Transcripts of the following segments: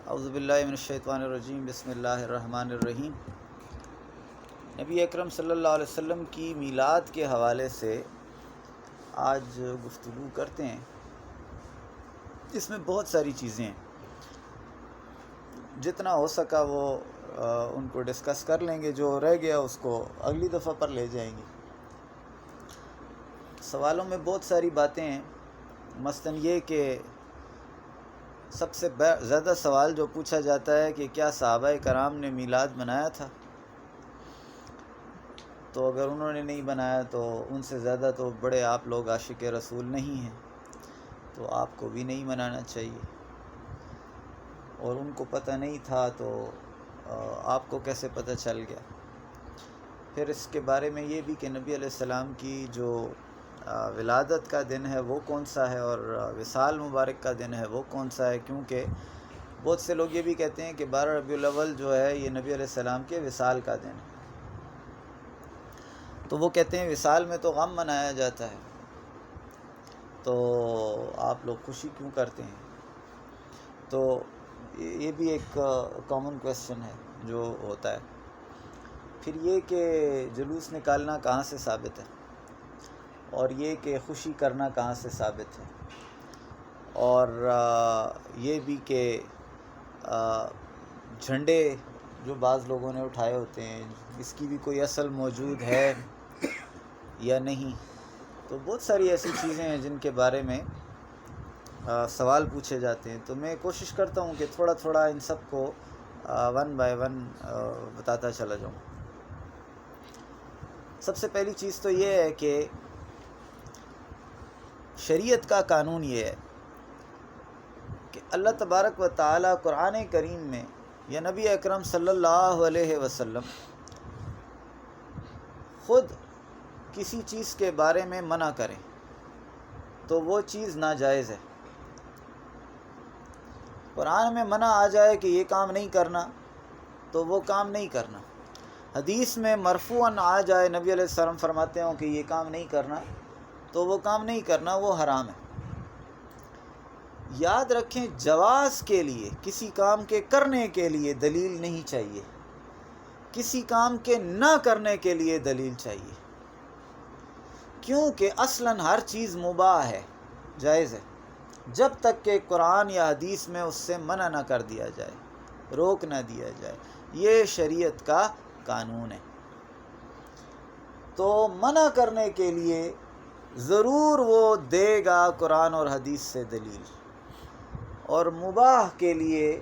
اعوذ باللہ من الشیطان الرجیم، بسم اللہ الرحمن الرحیم۔ نبی اکرم صلی اللہ علیہ وسلم کی میلاد کے حوالے سے آج گفتگو کرتے ہیں۔ اس میں بہت ساری چیزیں ہیں، جتنا ہو سکا وہ ان کو ڈسکس کر لیں گے، جو رہ گیا اس کو اگلی دفعہ پر لے جائیں گے۔ سوالوں میں بہت ساری باتیں ہیں، مثلاً یہ کہ سب سے زیادہ سوال جو پوچھا جاتا ہے کہ کیا صحابہ کرام نے میلاد منایا تھا؟ تو اگر انہوں نے نہیں بنایا تو ان سے زیادہ تو بڑے آپ لوگ عاشق رسول نہیں ہیں، تو آپ کو بھی نہیں منانا چاہیے۔ اور ان کو پتہ نہیں تھا تو آپ کو کیسے پتہ چل گیا؟ پھر اس کے بارے میں یہ بھی کہ نبی علیہ السلام کی جو ولادت کا دن ہے وہ کون سا ہے، اور وصال مبارک کا دن ہے وہ کون سا ہے، کیونکہ بہت سے لوگ یہ بھی کہتے ہیں کہ 12 ربیع الاول جو ہے یہ نبی علیہ السلام کے وصال کا دن ہے، تو وہ کہتے ہیں وصال میں تو غم منایا جاتا ہے، تو آپ لوگ خوشی کیوں کرتے ہیں؟ تو یہ بھی ایک کامن کویسچن ہے جو ہوتا ہے۔ پھر یہ کہ جلوس نکالنا کہاں سے ثابت ہے، اور یہ کہ خوشی کرنا کہاں سے ثابت ہے، اور یہ بھی کہ جھنڈے جو بعض لوگوں نے اٹھائے ہوتے ہیں اس کی بھی کوئی اصل موجود ہے یا نہیں۔ تو بہت ساری ایسی چیزیں ہیں جن کے بارے میں سوال پوچھے جاتے ہیں، تو میں کوشش کرتا ہوں کہ تھوڑا تھوڑا ان سب کو ون بائی ون بتاتا چلا جاؤں۔ سب سے پہلی چیز تو یہ ہے کہ شریعت کا قانون یہ ہے کہ اللہ تبارک و تعالی قرآن کریم میں یا نبی اکرم صلی اللہ علیہ وسلم خود کسی چیز کے بارے میں منع کریں تو وہ چیز ناجائز ہے۔ قرآن میں منع آ جائے کہ یہ کام نہیں کرنا تو وہ کام نہیں کرنا، حدیث میں مرفوعاً آ جائے نبی علیہ السلام فرماتے ہوں کہ یہ کام نہیں کرنا تو وہ کام نہیں کرنا، وہ حرام ہے۔ یاد رکھیں، جواز کے لیے، کسی کام کے کرنے کے لیے دلیل نہیں چاہیے، کسی کام کے نہ کرنے کے لیے دلیل چاہیے، کیونکہ اصلاً ہر چیز مباح ہے، جائز ہے، جب تک کہ قرآن یا حدیث میں اس سے منع نہ کر دیا جائے، روک نہ دیا جائے۔ یہ شریعت کا قانون ہے۔ تو منع کرنے کے لیے ضرور وہ دے گا قرآن اور حدیث سے دلیل، اور مباح کے لیے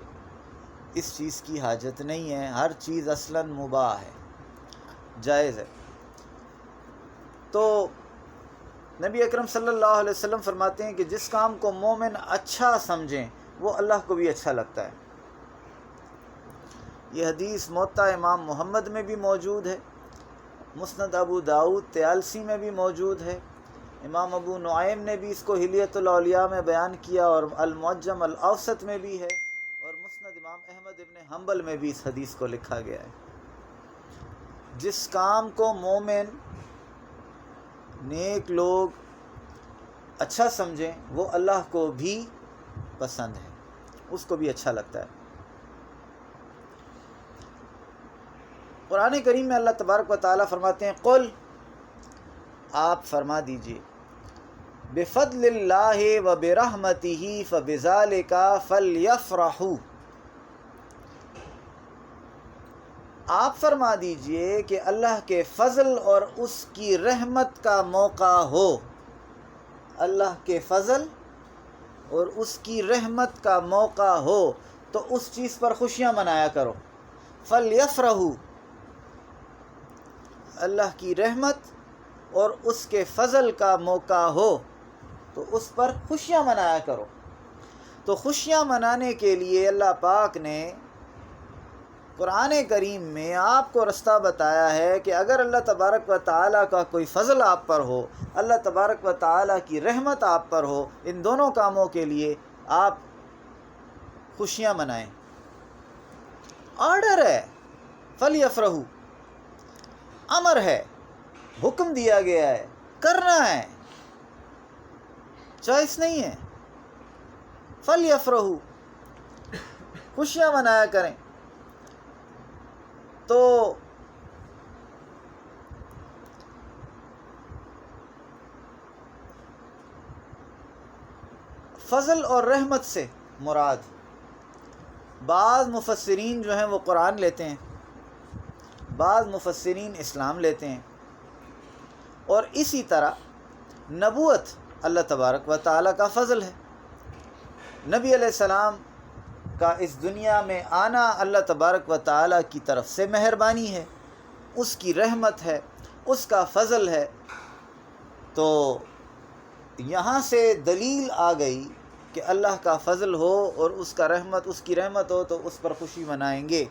اس چیز کی حاجت نہیں ہے، ہر چیز اصلاً مباح ہے، جائز ہے۔ تو نبی اکرم صلی اللہ علیہ وسلم فرماتے ہیں کہ جس کام کو مومن اچھا سمجھیں وہ اللہ کو بھی اچھا لگتا ہے۔ یہ حدیث موطا امام محمد میں بھی موجود ہے، مسند ابو داؤد طیالسی میں بھی موجود ہے، امام ابو نعیم نے بھی اس کو حلیۃ الاولیاء میں بیان کیا، اور المعجم الاوسط میں بھی ہے، اور مسند امام احمد ابن حنبل میں بھی اس حدیث کو لکھا گیا ہے۔ جس کام کو مومن، نیک لوگ اچھا سمجھیں وہ اللہ کو بھی پسند ہے، اس کو بھی اچھا لگتا ہے۔ قرآن کریم میں اللہ تبارک و تعالیٰ فرماتے ہیں قل، آپ فرما دیجئے، بفضل اللہ و برحمتہ فبذالک فلیفرحوا، آپ فرما دیجئے کہ اللہ کے فضل اور اس کی رحمت کا موقع ہو، اللہ کے فضل اور اس کی رحمت کا موقع ہو تو اس چیز پر خوشیاں منایا کرو۔ فلیفرحوا، اللہ کی رحمت اور اس کے فضل کا موقع ہو تو اس پر خوشیاں منایا کرو۔ تو خوشیاں منانے کے لیے اللہ پاک نے قرآن کریم میں آپ کو رستہ بتایا ہے کہ اگر اللہ تبارک و تعالیٰ کا کوئی فضل آپ پر ہو، اللہ تبارک و تعالیٰ کی رحمت آپ پر ہو، ان دونوں کاموں کے لیے آپ خوشیاں منائیں۔ آرڈر ہے، فلیفرحوا، امر ہے، حکم دیا گیا ہے، کرنا ہے، چوائس نہیں ہے۔ فلیفرحوا، خوشیاں منایا کریں. تو فضل اور رحمت سے مراد، بعض مفسرین جو ہیں وہ قرآن لیتے ہیں، بعض مفسرین اسلام لیتے ہیں، اور اسی طرح نبوت اللہ تبارک و تعالیٰ کا فضل ہے. نبی علیہ السلام کا اس دنیا میں آنا اللہ تبارک و تعالیٰ کی طرف سے مہربانی ہے، اس کی رحمت ہے، اس کا فضل ہے. تو یہاں سے دلیل آ گئی کہ اللہ کا فضل ہو اور اس کا رحمت، اس کی رحمت ہو تو اس پر خوشی منائیں گے.